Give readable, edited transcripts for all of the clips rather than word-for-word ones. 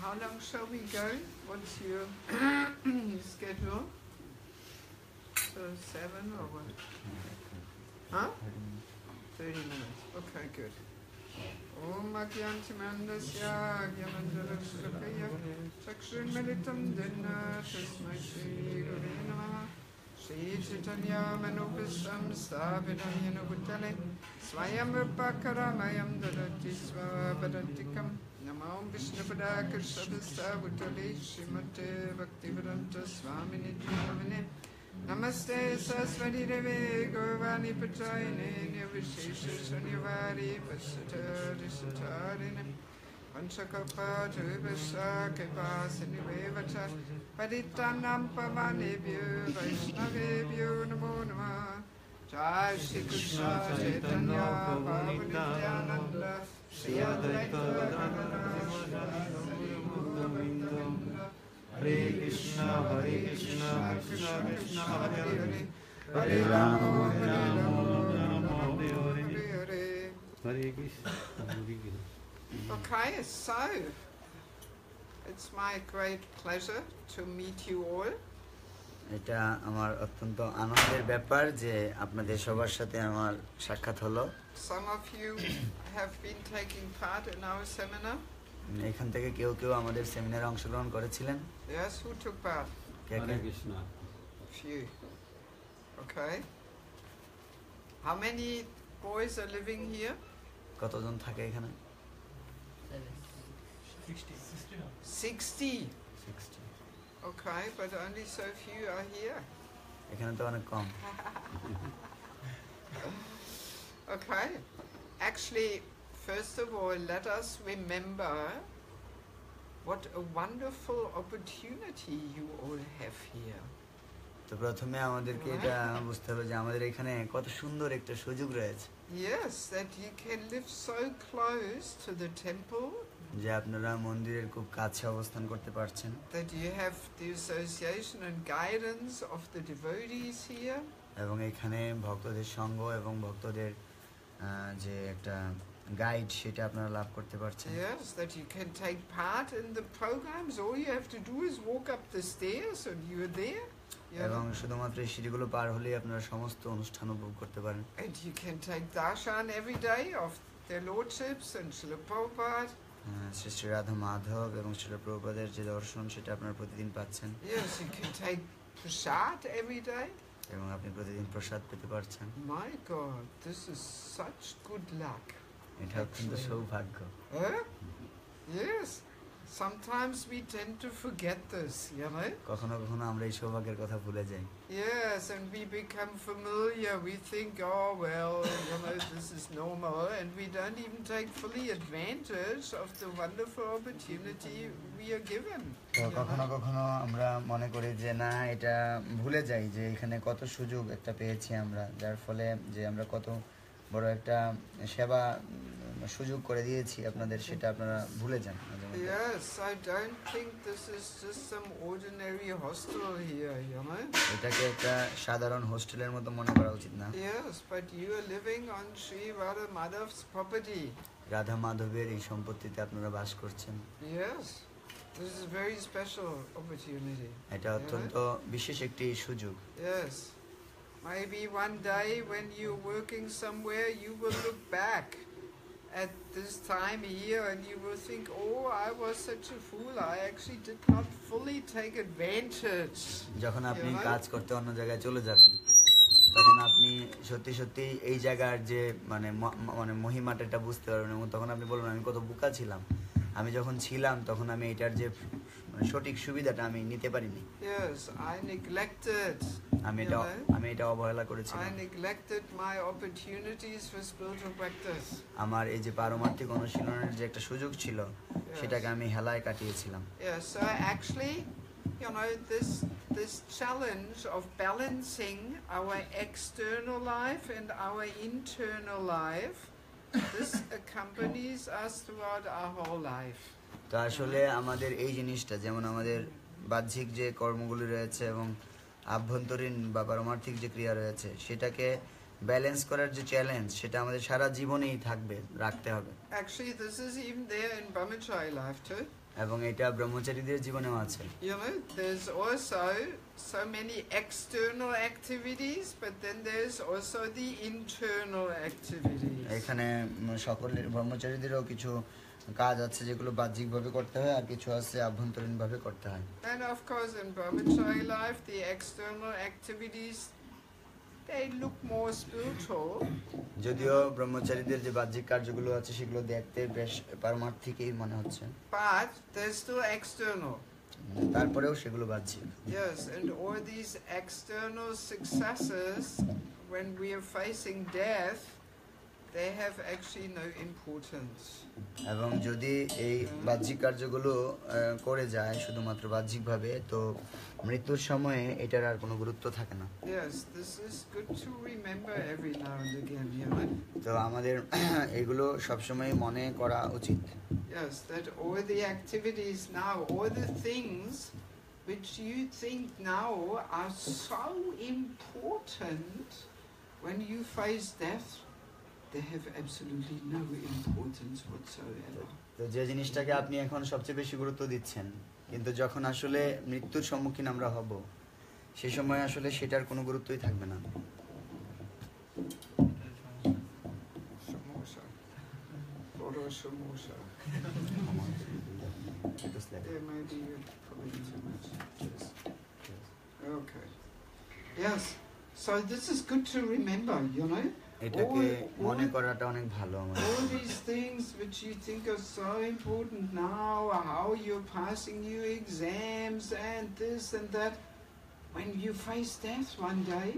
how long shall we go? What's your schedule? So 7 or what? Huh? 30 minutes. Okay, good. Om Agyantimandasya Gyanandarakshakaya Chakshurmalitam Dina Tasmai Shri Guru Namaha Shri Chaitanya Manopustam Sthapitam Yena Bhutale Swayam Rupakaramayam Dadati Svabhadantikam Namo Vishnupada Krishabhasta Bhutale Srimate Bhaktivedanta Swamini Jivavane Namaste Saraswati Devi Gaurvani Pachayane Nirvishesha Shunyavari Vasatari Satarine Panchakapa Jivasa Kipa Sinivevacha Paditanam Pavanebhyo Vaishnavebhyo Namo Namah Jai Shri Krishna Chaitanya Bhavanityananda Shri Advaita Gadadhara Hare Krishna, Krishna Krishna, Hare Hare, Hare Rama, Hare Krishna. Okay, so it's my great pleasure to meet you all. এটা আমার অত্যন্ত আনন্দের ব্যাপার যে আপনাদের সবার সাথে আমার সাক্ষাৎ হলো। Some of you have been taking part in our seminar. এখান থেকে কেউ কেউ আমাদের সেমিনারে অংশগ্রহণ করেছিলেন। Yes, who took part? Hare Krishna. Few. Okay. How many boys are living here? কতজন থাকে এখানে? 60. Okay, but only so few are here. এখানে তো অনেক কম। Okay. Actually, first of all, let us remember what a wonderful opportunity you all have here. তো প্রথমে আমাদেরকে এটা বুঝতে হবে যে আমাদের এখানে কত সুন্দর একটা সুযোগ রয়েছে। Yes, that you can live so close to the temple. যে আপনারা মন্দিরের খুব কাছে অবস্থান করতে পারছেন। That you have the association and guidance of the devotees here. এবং এখানে ভক্তদের সঙ্গ এবং ভক্তদের যে একটা গাইড সেটা আপনারা লাভ করতে পারছেন। Yes, that you can take part in the programs. All you have to do is walk up the stairs and you are there. এবং শুধুমাত্র এই সিঁড়িগুলো পার হলেই আপনারা সমস্ত অনুষ্ঠান উপভোগ করতে পারেন। And you can take darshan every day of their lordships and Srila Prabhupada. Shri Shri Radha Madhav এবং শ্রীল প্রভুপাদের যে দর্শন সেটা আপনারা প্রতিদিন পাচ্ছেন। Yes, you can take prasad every day. এবং আপনি প্রতিদিন প্রসাদ পেতে পারছেন। My God, this is such good luck. এটা অত্যন্ত সৌভাগ্য। Yes. Sometimes we tend to forget this, you know? কখনো কখনো আমরা এই সৌভাগ্যের কথা ভুলে যাই। Yes, and we become familiar. We think, oh well, you know, this is normal, and we don't even take fully advantage of the wonderful opportunity we are given. তো কখনো কখনো আমরা মনে করি যে না এটা ভুলে যাই যে এখানে কত সুযোগ একটা পেয়েছি আমরা, যার ফলে যে আমরা কত বড় একটা সেবা সুযোগ করে দিয়েছি আপনাদের সেটা আপনারা ভুলে যান। Yes, I don't think this is just some ordinary hostel here, you know? এটাকে একটা সাধারণ হোস্টেলের মতো মনে করা উচিত না। Yes, but you are living on Sri Radha Madhav's property. Radha মাধবের এই সম্পত্তিতে আপনারা বাস করছেন। Yes, this is a very special opportunity. এটা অত্যন্ত বিশেষ একটি সুযোগ। Yes, maybe one day when you're working somewhere, you will look back at this time here and you will think, oh, I was such a fool, I actually did not fully take advantage. যখন আপনি কাজ করতে অন্য জায়গায় চলে যাবেন তখন আপনি সত্যি সত্যি এই জায়গার যে মানে মহিমাটা বুঝতে পারবেন এবং তখন আপনি বলবেন আমি কত বোকা ছিলাম, আমি যখন ছিলাম তখন আমি এটার যে সঠিক সুবিধাটা আমি নিতে পারিনি। Yes, I neglected. আমি এটা অবহেলা করেছিলাম। I neglected my opportunities for spiritual practice. আমার এই যে পারমার্থিক অনুশীলনের যে একটা সুযোগ ছিল সেটাকে আমি হেলায় কাটিয়েছিলাম। Yes, so actually, you know, this challenge of balancing our external life and our internal life, this accompanies us throughout our whole life. তো আসলে আমাদের এই জিনিসটা যেমন আমাদের বাহ্যিক যে কর্মগুলি রয়েছে এবং আভ্যন্তরীণ বা পারমার্থিক যে ক্রিয়া রয়েছে সেটাকে ব্যালেন্স করার যে চ্যালেঞ্জ সেটা আমাদের সারা জীবনেই থাকবে, রাখতে হবে। Actually, this is even there in brahmachari life too. এবং এটা ব্রহ্মচারীদের জীবনেও আছে। You know, there's also so many external activities, but then there's also the internal activities. এখানে সকলের ব্রহ্মচারীদেরও কিছু কাজ আছে যেগুলো বাহ্যিকভাবে করতে হয়, আর কিছু আছে আভ্যন্তরীণভাবে করতে হয়। And of course, in brahmachari life, the external activities, they look more spiritual. যদিও ব্রহ্মচারীদের যে বাহ্যিক কার্যগুলো আছে সেগুলো দেখতে বেশ পারমার্থিকই মনে হচ্ছে, But they're still external. তারপরেও সেগুলো বাহ্যিক। Yes, and all these external successes, when we are facing death, they have actually no importance. এবং যদি এই বাহ্যিক কার্যগুলো করে যায় শুধুমাত্র বাহ্যিকভাবে, তো মৃত্যুর সময়ে এটার আর কোনো গুরুত্ব থাকে না। Yes, this is good to remember every now and again, you know. তো আমাদের এগুলো সবসময় মনে করা উচিত। Yes, that all the activities now, all the things which you think now are so important, when you face death, they have absolutely no importance whatsoever. তো যে জিনিসটাকে আপনি এখন সবচেয়ে বেশি গুরুত্ব দিচ্ছেন, কিন্তু যখন আসলে মৃত্যুর সম্মুখীন আমরা হব, সেই সময় আসলে সেটার কোনো গুরুত্বই থাকবে না। Samosa. Photo samosa. There may be probably too much. Yes. Okay. Yes. So this is good to remember, you know. এটাকে মনে করাটা অনেক ভালো আমাদের। All these things which you think are so important now, how you're passing your exams and this and that, when you face death one day,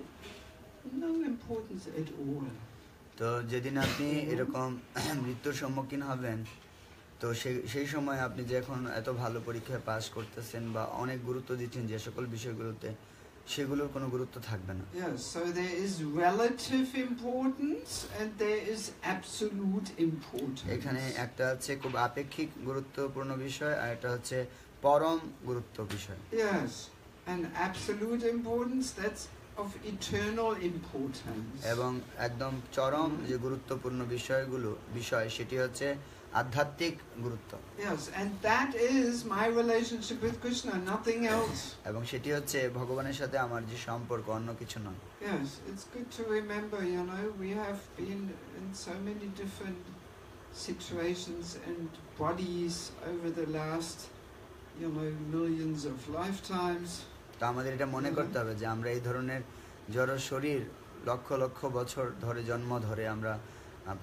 no importance at all. তো যেদিন আপনি এরকম মৃত্যুর সম্মুখীন হবেন, তো সেই সময় আপনি যে এখন এত ভালো পরীক্ষায় পাস করতেছেন বা অনেক গুরুত্ব দিচ্ছেন যে সকল বিষয়গুলোতে, সেগুলোর কোনো গুরুত্ব থাকবে না। Yes, so there is relative importance and there is absolute importance. এখানে একটা হচ্ছে খুব আপেক্ষিক গুরুত্বপূর্ণ বিষয়, আর একটা হচ্ছে পরম গুরুত্ব বিষয়। Yes, and absolute importance, that's of eternal importance. এবং একদম চরম যে গুরুত্বপূর্ণ বিষয় সেটি হচ্ছে আধ্যাত্মিক গুরুত্ব। Yes, and that is my relationship with Krishna, nothing else. এবং সেটি হচ্ছে ভগবানের সাথে আমার যে সম্পর্ক, অন্য কিছু নয়। Yes, it's good to remember, you know, we have been in so many different situations and bodies over the last, you know, millions of lifetimes. তো আমাদের এটা মনে করতে হবে যে আমরা এই ধরনের জড় শরীর লক্ষ লক্ষ বছর ধরে জন্ম ধরে আমরা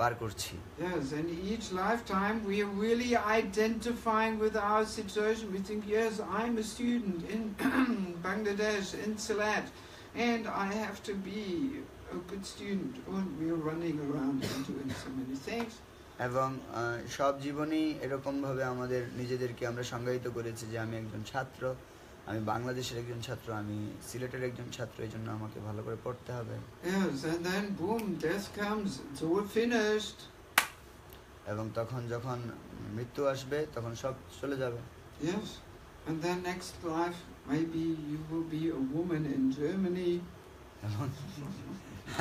পার করছি। Yes, and each lifetime we are really identifying with our situation. We think, yes, I'm a student in Bangladesh, in Sylhet, and I have to be a good student. And we are running around and doing so many things. এবং সব জীবনেই এরকম ভাবে আমাদের নিজেদেরকে আমরা সংজ্ঞায়িত করেছি যে আমি একজন ছাত্র, আমি বাংলাদেশের একজন ছাত্র, আমি সিলেটের একজন ছাত্র, এই জন্য আমাকে ভালো করে পড়তে হবে। Yes, and then boom, death comes, it's all finished. এবং তখন যখন মৃত্যু আসবে তখন সব চলে যাবে। Yes, and then next life maybe you will be a woman in Germany.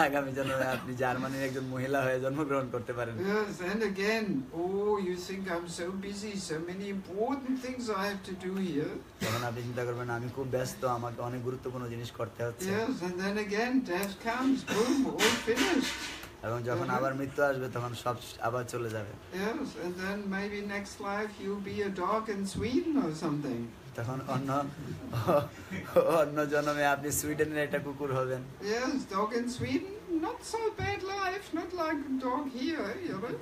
আগামী জন্মে আপনি জার্মানির একজন মহিলা হয়ে জন্মগ্রহণ করতে পারেন। Yes, and again, oh, you think I'm so busy, so many important things I have to do here. তখন আপনি চিন্তা করবেন আমি খুব ব্যস্ত, আমাকে অনেক গুরুত্বপূর্ণ জিনিস করতে হচ্ছে। Yes, and then again, death comes, boom, all finished. এবং যখন আবার মৃত্যু আসবে তখন সব আবার চলে যাবে। Yes, and then maybe next life you'll be a dog in Sweden or something. তখন অন্য জন্মে আপনি সুইডেনের একটা কুকুর হবেন। Yes, dog in Sweden, not so bad life, not like a dog here, you know.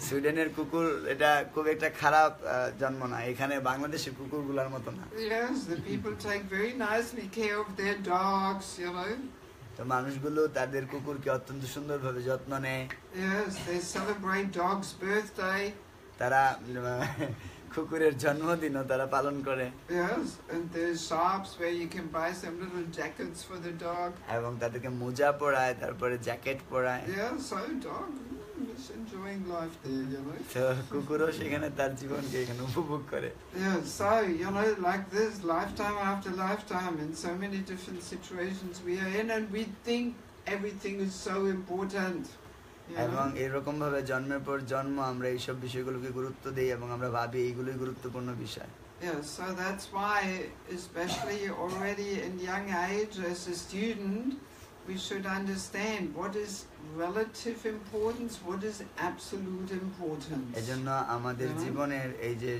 সুইডেনের কুকুর এটা খুব একটা খারাপ জন্ম না, এখানে বাংলাদেশের কুকুরগুলোর মতো না। Yes, the people take very nicely care of their dogs, you know. তো মানুষগুলো তাদের কুকুরকে অত্যন্ত সুন্দরভাবে যত্ন নেয়। Yes, they celebrate dog's birthday. তারা কুকুরের জন্মদিনও তারা পালন করে। Yes, and there's shops where you can buy some little jackets for the dog. এবং তাদেরকে মোজা পরায়, তারপরে জ্যাকেট পরায়। Yeah, so dog is enjoying life there, you know. তো কুকুরও সেখানে তার জীবনকে এখানে উপভোগ করে। Yeah, so, you know, like this, lifetime after lifetime, in so many different situations we are in, and we think everything is so important. এবং এরকম ভাবে জন্মের পর জন্ম আমরা এই সব বিষয়গুলোকে গুরুত্ব দেই এবং আমরা ভাবি এইগুলোই গুরুত্বপূর্ণ বিষয়। Yes, so that's why, especially already in young age as a student, we should understand what is relative importance, what is absolute importance. এজন্য আমাদের জীবনের এই যে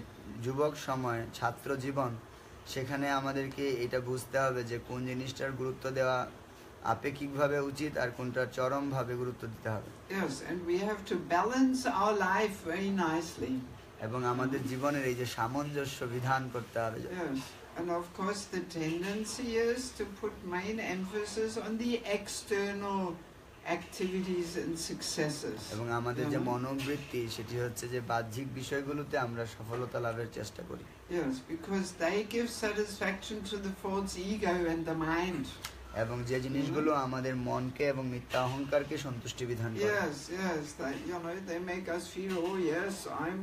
যুবক সময়, ছাত্র জীবন, সেখানে আমাদেরকে এটা বুঝতে হবে যে কোন জিনিসটার গুরুত্ব দেওয়া আপেক্ষিকভাবে উচিত আর কোনটার চরমভাবে গুরুত্ব দিতে হবে। Yes, and we have to balance our life very nicely. এবং আমাদের জীবনের এই যে সামঞ্জস্য বিধান করতে হবে। Yes, and of course the tendency is to put main emphasis on the external activities and successes. এবং আমাদের যে মনোবৃত্তি সেটি হচ্ছে যে বাহ্যিক বিষয়গুলোতে আমরা সফলতা লাভের চেষ্টা করি। Yes, because they give satisfaction to the false ego and the mind. এবং যে জিনিসগুলো আমাদের মনকে এবং মিথ্যা অহংকারকে সন্তুষ্টি বিধান করে। Yes, yes, they make us feel, oh yes, I'm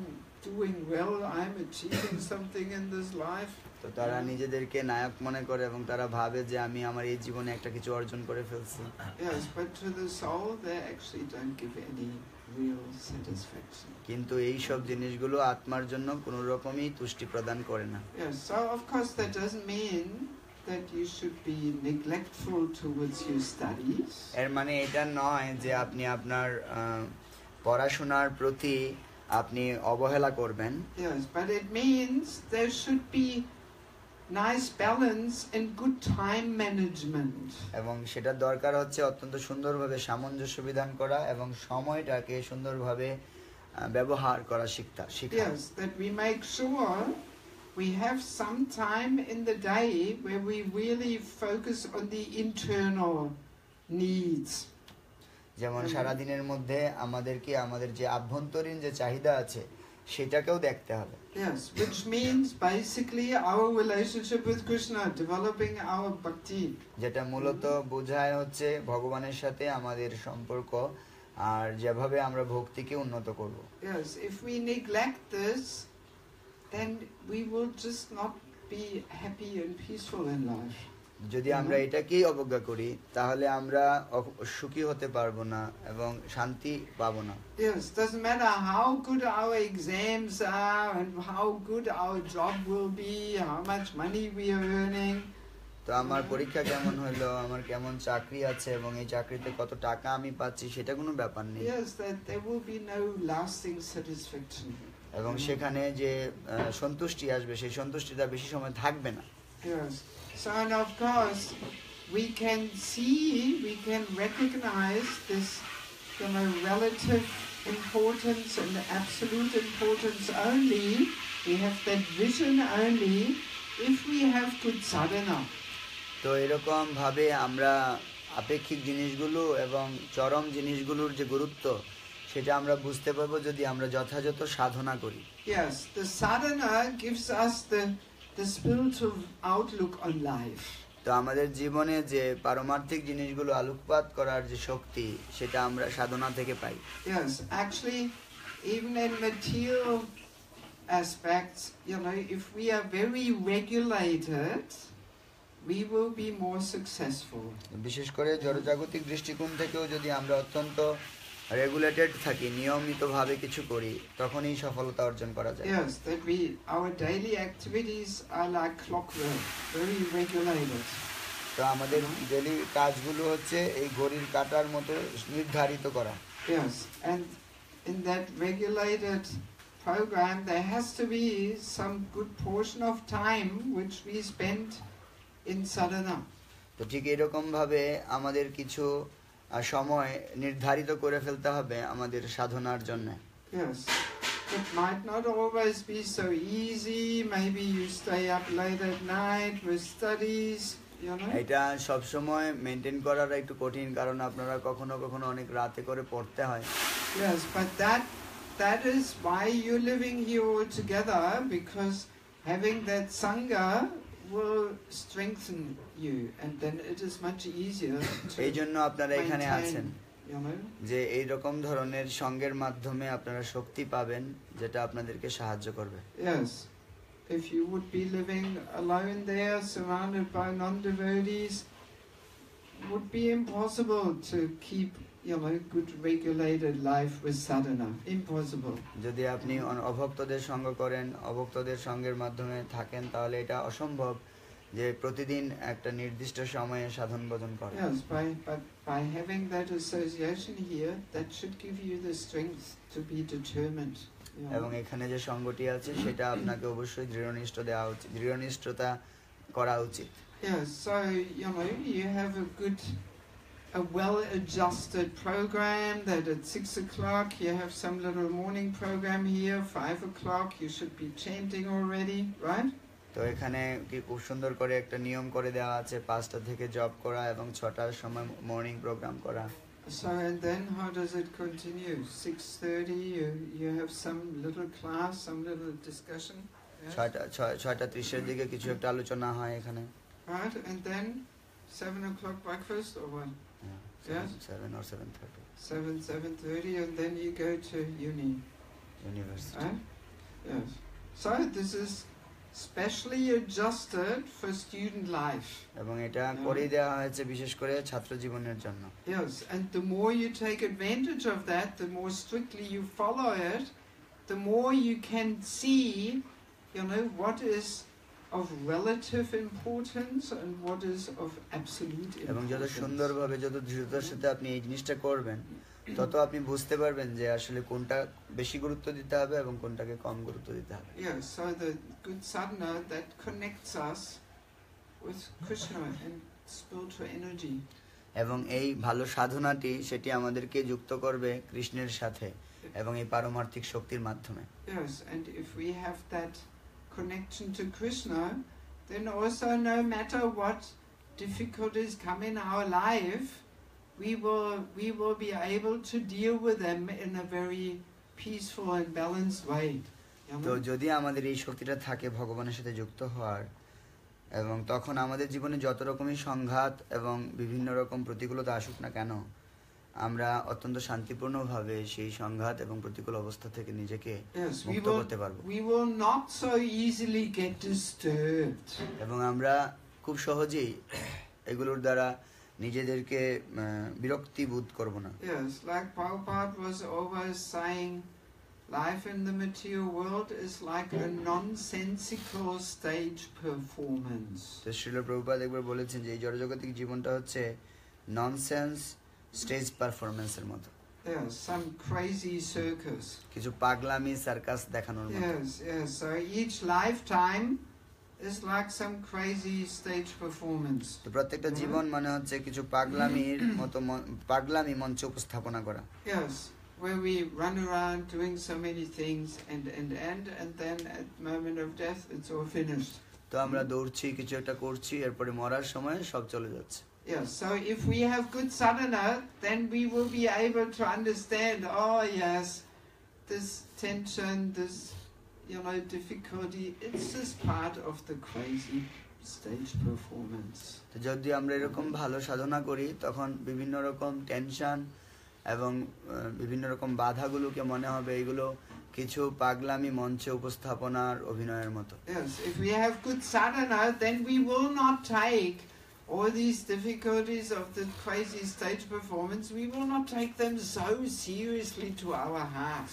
doing well, I'm achieving something in this life. তো তারা নিজেদেরকে নায়ক মনে করে এবং তারা ভাবে যে আমি আমার এই জীবনে একটা কিছু অর্জন করে ফেলছি। Yes, but to the soul they actually don't give any real satisfaction. কিন্তু এই সব জিনিসগুলো আত্মার জন্য কোনো রকমই তুষ্টি প্রদান করে না। Yes, so of course that doesn't mean that you should be neglectful towards your studies. এর মানে এটা নয় যে আপনি আপনার পড়াশোনার প্রতি আপনি অবহেলা করবেন। Yes, but it means there should be nice balance and good time management. এবং সেটা দরকার হচ্ছে অত্যন্ত সুন্দরভাবে সামঞ্জস্য বিধান করা এবং সময়টাকে সুন্দরভাবে ব্যবহার করা শিখা। Yes, that we make sure we have some time in the day where we really focus on the internal needs. যেমন সারা দিনের মধ্যে আমাদেরকে আমাদের যে আভ্যন্তরীণ যে চাহিদা আছে সেটাকেও দেখতে হবে। Yes, which means basically our relationship with Krishna, developing our bhakti. যেটা মূলত বোঝায় হচ্ছে ভগবানের সাথে আমাদের সম্পর্ক আর যেভাবে আমরা ভক্তিকে উন্নত করব। Yes, if we neglect this, then we will just not be happy and peaceful in life. যদি আমরা এটাকেই অবজ্ঞা করি তাহলে আমরা সুখী হতে পারবো না এবং শান্তি পাবো না। Yes, doesn't matter how good our exams are and how good our job will be, how much money we are earning. তো আমার পরীক্ষা কেমন হলো, আমার কেমন চাকরি আছে এবং এই চাকরিতে কত টাকা আমি পাচ্ছি সেটা কোনো ব্যাপার নেই। Yes, that there will be no lasting satisfaction. এবং সেখানে যে সন্তুষ্টি আসবে সেই সন্তুষ্টিটা বেশি সময় থাকবে না। Yes. So, and of course, we can see, we can recognize this, relative importance and absolute importance only. We have that vision only if we have good sadhana. তো এরকম ভাবে আমরা আপেক্ষিক জিনিসগুলো এবং চরম জিনিসগুলোর যে গুরুত্ব সেটা আমরা বুঝতে পারবো যদি আমরা যথাযথ সাধনা করি। Yes, the sadhana gives us the spiritual outlook on life. তো আমাদের জীবনে যে পারমার্থিক জিনিসগুলো আলোকপাত করার যে শক্তি সেটা আমরা সাধনা থেকে পাই। Yes, actually even in material aspects, if we are very regulated, we will be more successful. বিশেষ করে জড়জাগতিক দৃষ্টিকোণ থেকেও যদি আমরা অত্যন্ত রেগুলেটেড থাকি, নিয়মিতভাবে কিছু করি, তখনই সফলতা অর্জন করা যায়। Yes, that our daily activities are like clockwork, very regulated. তো আমাদের ডেইলি কাজগুলো হচ্ছে এই ঘড়ির কাঁটার মতো নির্ধারিত করা। Yes, and in that regulated program there has to be some good portion of time which we spend in sadhana. তো ঠিক এরকম ভাবে আমাদের কিছু সময় নির্ধারিত করে ফেলতে হবে আমাদের সাধনার জন্য। Yes, it might not always be so easy. Maybe you stay up late at night with studies. এটা সব সময় মেইনটেইন করাটা একটু কঠিন, কারণ আপনারা কখনো কখনো অনেক রাতে করে পড়তে হয়। Yes, but that is why you're living here all together, because having that sangha will strengthen you, and then it is much easier to এই জন্য আপনারা এখানে আছেন, maintain, যে এই রকম ধরনের সঙ্গের মাধ্যমে আপনারা শক্তি পাবেন যেটা আপনাদেরকে সাহায্য করবে। Yes, if you would be living alone there, surrounded by non-devotees, it would be impossible to keep good regulated life with sadhana. Impossible. যদি আপনি অভক্তদের সঙ্গ করেন, অভক্তদের সঙ্গের মাধ্যমে থাকেন, তাহলে এটা অসম্ভব যে প্রতিদিন একটা নির্দিষ্ট সময়ে সাধন ভজন করা। Yes, by having that association here, that should give you the strength to be determined. এবং এখানে যে সঙ্গটি আছে সেটা আপনাকে অবশ্যই দৃঢ়নিষ্ঠ দেওয়া উচিত, দৃঢ়নিষ্ঠতা করা উচিত। Yes, so you have a well-adjusted program that at 6 o'clock you have some little morning program here, 5 o'clock you should be chanting already, right? তো এখানে কি খুব সুন্দর করে একটা নিয়ম করে দেওয়া আছে, 5টা থেকে জব করা এবং 6টার সময় মর্নিং প্রোগ্রাম করা। So and then how does it continue? 6:30 you have some little class, some little discussion. 6:30 দিকে কিছু একটা আলোচনা হয় এখানে। Right, and then 7 o'clock breakfast or what? Yes, 7 or 7:30. 7:30 and then you go to university. Right? Yes. So this is specially adjusted for student life. এবং এটা করে দেওয়া হয়েছে বিশেষ করে ছাত্র জীবনের জন্য। Yes, and the more you take advantage of that, the more strictly you follow it, the more you can see, what is of relative importance and what is of absolute importance. এবং যত সুন্দরভাবে যত দৃঢ়তার সাথে আপনি এই জিনিসটা করবেন, তত আপনি বুঝতে পারবেন যে আসলে কোনটা বেশি গুরুত্ব দিতে হবে এবং কোনটাকে কম গুরুত্ব দিতে হবে। Yes, so the good sadhana that connects us with Krishna and spiritual energy. এবং এই ভালো সাধনাটি সেটি আমাদেরকে যুক্ত করবে কৃষ্ণের সাথে এবং এই পারমার্থিক শক্তির মাধ্যমে। Yes, and if we have that connection to Krishna, then also no matter what difficulties come in our life, we will be able to deal with them in a very peaceful and balanced way. তো যদি আমাদের এই শক্তিটা থাকে ভগবানের সাথে যুক্ত হওয়ার, এবং তখন আমাদের জীবনে যত রকমই সংঘাত এবং বিভিন্ন রকম প্রতিকূলতা আসুক না কেন, আমরা অত্যন্ত শান্তিপূর্ণভাবে সেই সংঘাত এবং প্রতিকূল অবস্থা থেকে নিজেকে মুক্ত করতে পারবো। We will not so easily get disturbed. এবং আমরা খুব সহজেই এগুলোর দ্বারা নিজেদেরকে বিরক্তি বোধ করব না। Yes, like Prabhupada was always saying, life in the material world is like a nonsensical stage performance. তো শ্রীল প্রভুপাদ একবার বলেছেন যে এই জড়জাগতিক জীবনটা হচ্ছে ননসেন্স স্টেজ পারফরম্যান্সের মতো। Yes, some crazy circus. কিছু পাগলামি সার্কাস দেখানোর মতো। Yes, yes. So each lifetime is like some crazy stage performance. তো প্রত্যেকটা জীবন মানে হচ্ছে কিছু পাগলামির মতো, পাগলামি মঞ্চে উপস্থাপনা করা। Yes, where we run around doing so many things and then at the moment of death it's all finished. তো আমরা দৌড়ছি, কিছু একটা করছি, এরপরে মরার সময় সব চলে যাচ্ছে। Yes, so if we have good sadhana, then we will be able to understand, oh yes, this tension, this difficulty, it's just part of the crazy stage performance. তো যদি আমরা এরকম ভালো সাধনা করি, তখন বিভিন্ন রকম টেনশন এবং বিভিন্ন রকম বাধাগুলোকে মনে হবে এগুলো কিছু পাগলামি মঞ্চে উপস্থাপনার অভিনয়ের মতো। Yes, if we have good sadhana, then we will not take all these difficulties of the crazy stage performance, we will not take them so seriously to our heart.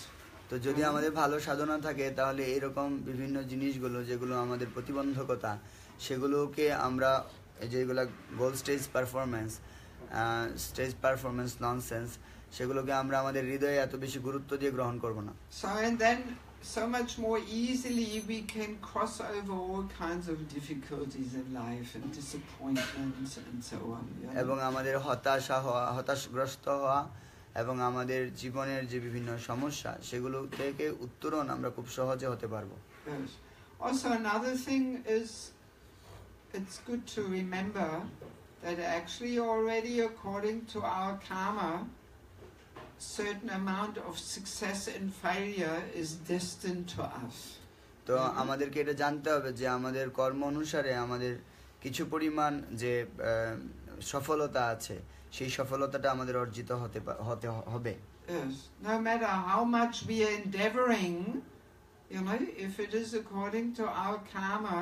তো যদি আমাদের ভালো সাধনা থাকে, তাহলে এরকম বিভিন্ন জিনিসগুলো যেগুলো আমাদের প্রতিবন্ধকতা, সেগুলোকে আমরা যেগুলো গোল স্টেজ পারফরম্যান্স ননসেন্স, সেগুলোকে আমরা আমাদের হৃদয়ে এত বেশি গুরুত্ব দিয়ে গ্রহণ করব না। So and then so much more easily we can cross over all kinds of difficulties in life and disappointments and so on. এবং আমাদের হতাশগ্রস্ত হওয়া এবং আমাদের জীবনের যে বিভিন্ন সমস্যা, সেগুলো থেকে উত্তরণ আমরা খুব সহজে হতে পারবো। Yes. Also another thing is, it's good to remember that actually already according to our karma, certain amount of success and failure is destined to us. তো আমাদেরকে এটা জানতে হবে যে আমাদের কর্ম অনুসারে আমাদের কিছু পরিমাণ যে সফলতা আছে, সেই সফলতাটা আমাদের অর্জিত হতে হবে। Yes, no matter how much we are endeavoring, if it is according to our karma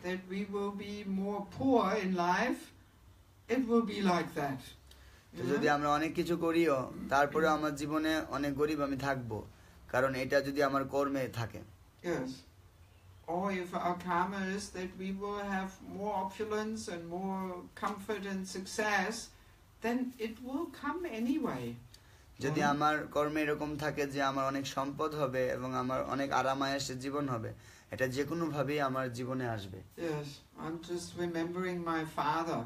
that we will be more poor in life, it will be like that. তো যদি আমরা অনেক কিছু করিও তারপরে আমার জীবনে অনেক গরিব আমি থাকবো, কারণ এটা যদি আমার কর্মে থাকে। Yes. Or if our karma is that we will have more opulence and more comfort and success, then it will come anyway. যদি আমার কর্মে এরকম থাকে যে আমার অনেক সম্পদ হবে এবং আমার অনেক আরামায়েশের জীবন হবে, এটা যে কোনো ভাবেই আমার জীবনে আসবে। Yes, I'm just remembering my father.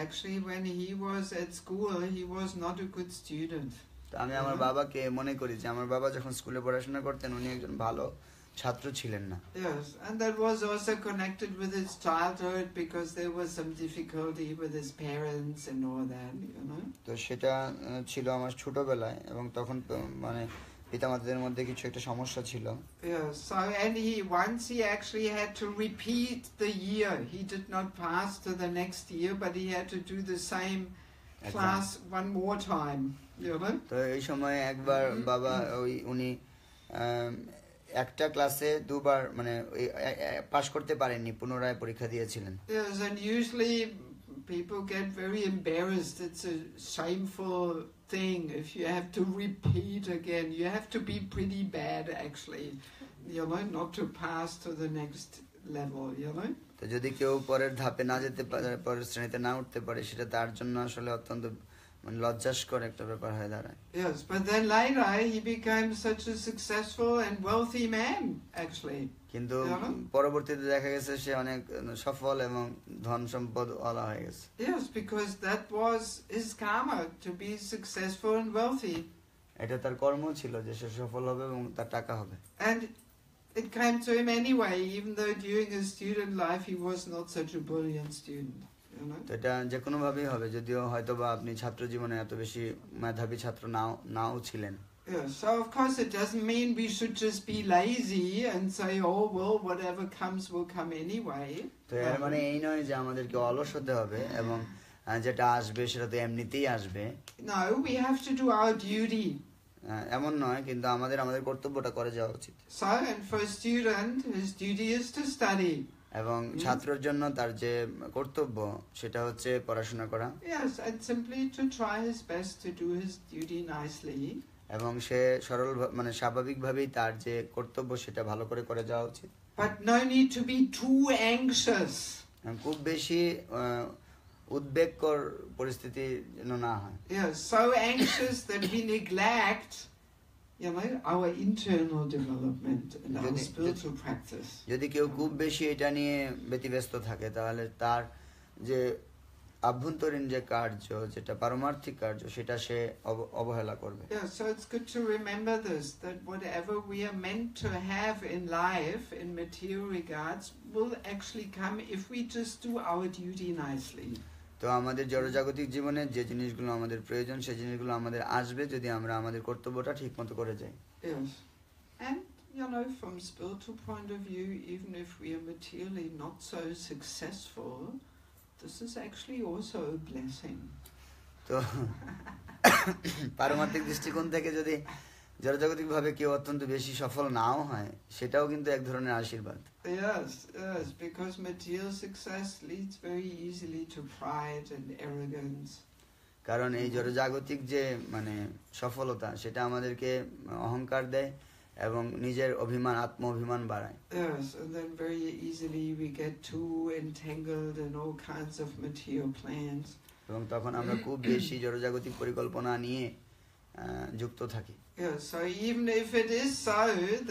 Actually, when he was at school, he was not a good student. তো আমি আমার বাবাকে মনে করি যে আমার বাবা যখন স্কুলে পড়াশোনা করতেন উনি একজন ভালো ছাত্র ছিলেন না। Yes, and that was also connected with his childhood because there was some difficulty with his parents and all that, you know. তো সেটা ছিল আমার ছোটবেলায়, এবং তখন মানে পিতামাতাদের মধ্যে কিছু একটা সমস্যা ছিল। Yes, so and he actually had to repeat the year. He did not pass to the next year, but he had to do the same class one more time, you know. তো এই সময় একবার বাবা উনি একটা ক্লাসে দুবার মানে পাস করতে পারেননি, পুনরায় পরীক্ষা দিয়েছিলেন। Yes, and usually people get very embarrassed. It's a shameful thing if you have to repeat again. You have to be pretty bad actually, you know, not to pass to the next level, you know. তো যদি কেউ পরের ধাপে না যেতে পারে, পরের শ্রেণীতে না উঠতে পারে, সেটা তার জন্য আসলে অত্যন্ত মানে লজ্জাস্কর একটা ব্যাপার হয়ে দাঁড়ায়। Yes, but then later he became such a successful and wealthy man actually. কিন্তু পরবর্তীতে দেখা গেছে সে অনেক সফল এবং ধন সম্পদ ওয়ালা হয়ে গেছে। Yes, because that was his karma to be successful and wealthy. এটা তার কর্ম ছিল যে সে সফল হবে এবং তার টাকা হবে। And it came to him anyway, even though during his student life he was not such a brilliant student. তো এটা যে কোনো ভাবেই হবে, যদিও হয়তো বা আপনি ছাত্র জীবনে এত বেশি মেধাবী ছাত্র নাও ছিলেন। Yeah, so of course it doesn't mean we should just be lazy and say, oh well, whatever comes will come anyway. তো এর মানে এই নয় যে আমাদেরকে অলস হতে হবে এবং যেটা আসবে সেটা তো এমনিতেই আসবে। No, we have to do our duty. এমন নয়, কিন্তু আমাদের কর্তব্যটা করে যাওয়া উচিত। So, and for a student, his duty is to study. এবং ছাত্রের জন্য তার যে কর্তব্য সেটা হচ্ছে পড়াশোনা করা। Yes, and simply to try his best to do his duty nicely. এবং সে সরল মানে স্বাভাবিকভাবেই তার যে কর্তব্য সেটা ভালো করে করে যাওয়া উচিত। But no need to be too anxious. খুব বেশি উদ্বেগকর পরিস্থিতি যেন না হয়। Yes, so anxious that we neglect, you know, our internal development and our spiritual practice. যদি কেউ খুব বেশি এটা নিয়ে ব্যতিব্যস্ত থাকে তাহলে তার যে আভ্যন্তরীণ যে কার্য, যেটা পারমার্থিক কার্য, সেটা সে অবহেলা করবে। Yeah, so it's good to remember this, that whatever we are meant to have in life in material regards will actually come if we just do our duty nicely. তো আমাদের জড়জাগতিক জীবনে যে জিনিসগুলো আমাদের প্রয়োজন সেই জিনিসগুলো আমাদের আসবে যদি আমরা আমাদের কর্তব্যটা ঠিকমতো করে যাই। Yes. And you know, from spiritual point of view, even if we are materially not so successful, this is actually also a blessing. তো পারমার্থিক দৃষ্টিকোণ থেকে যদি জড়জাগতিকভাবে কেউ অত্যন্ত বেশি সফল নাও হয়, সেটাও কিন্তু এক ধরনের আশীর্বাদ। Yes, yes, because material success leads very easily to pride and arrogance. কারণ এই জড়জাগতিক যে মানে সফলতা সেটা আমাদেরকে অহংকার দেয় এবং নিজের অভিমান, আত্ম অভিমান বাড়ায়। Yes, and then very easily we get too entangled in all kinds of material plans. এবং তখন আমরা খুব বেশি জড়জাগতিক পরিকল্পনা নিয়ে যুক্ত থাকি। Yes, so even if it is so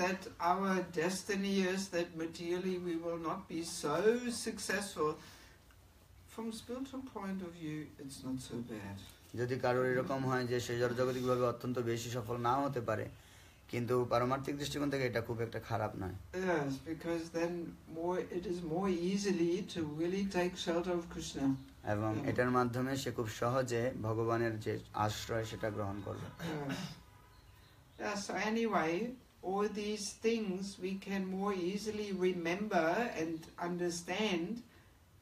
that our destiny is that materially we will not be so successful, from spiritual point of view it's not so bad. যদি কারোর এরকম হয় যে সে জড়জাগতিকভাবে অত্যন্ত বেশি সফল নাও হতে পারে, কিন্তু পারমার্থিক দৃষ্টিকোণ থেকে এটা খুব একটা খারাপ নয়। Yes, because then it is more easily to really take shelter of Krishna. এবং এটার মাধ্যমে সে খুব সহজে ভগবানের যে আশ্রয় সেটা গ্রহণ করবে। Yeah, so anyway, all these things we can more easily remember and understand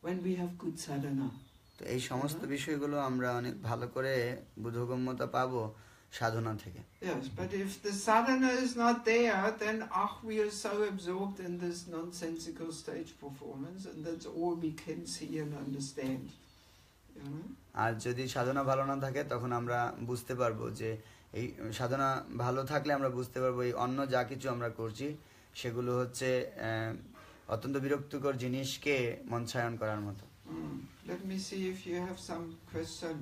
when we have good sadhana. তো এই সমস্ত বিষয়গুলো আমরা অনেক ভালো করে বোধগম্যতা পাবো সাধনা থেকে। Yes, but if the sadhana is not there, then we are so absorbed in this nonsensical stage performance, and that's all we can see and understand. you know. আর যদি সাধনা ভালো না থাকে তখন আমরা বুঝতে পারবো যে এই সাধনা ভালো থাকলে আমরা বুঝতে পারবো এই অন্য যা কিছু আমরা করছি সেগুলো হচ্ছে অত্যন্ত বিরক্তিকর জিনিসকে মনসায়ন করার মতো। Let me see if you have some question.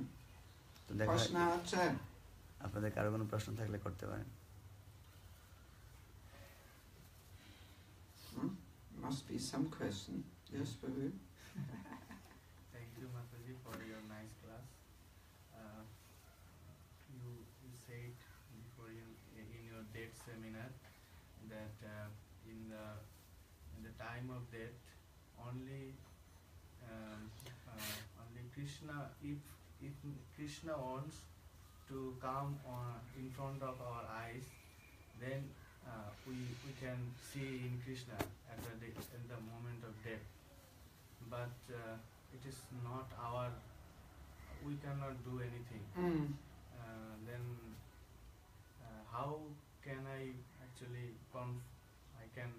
আপনাদের কারো কোনো প্রশ্ন থাকলে করতে পারেন। Must be some question. Yes, Babu. Thank you, Mataji, for your nice class. You said before in your death seminar that in the time of death only Krishna, if Krishna wants to come in front of our eyes, then we can see in Krishna at the moment of death. But it is not our. We cannot do anything. Then how can I actually I can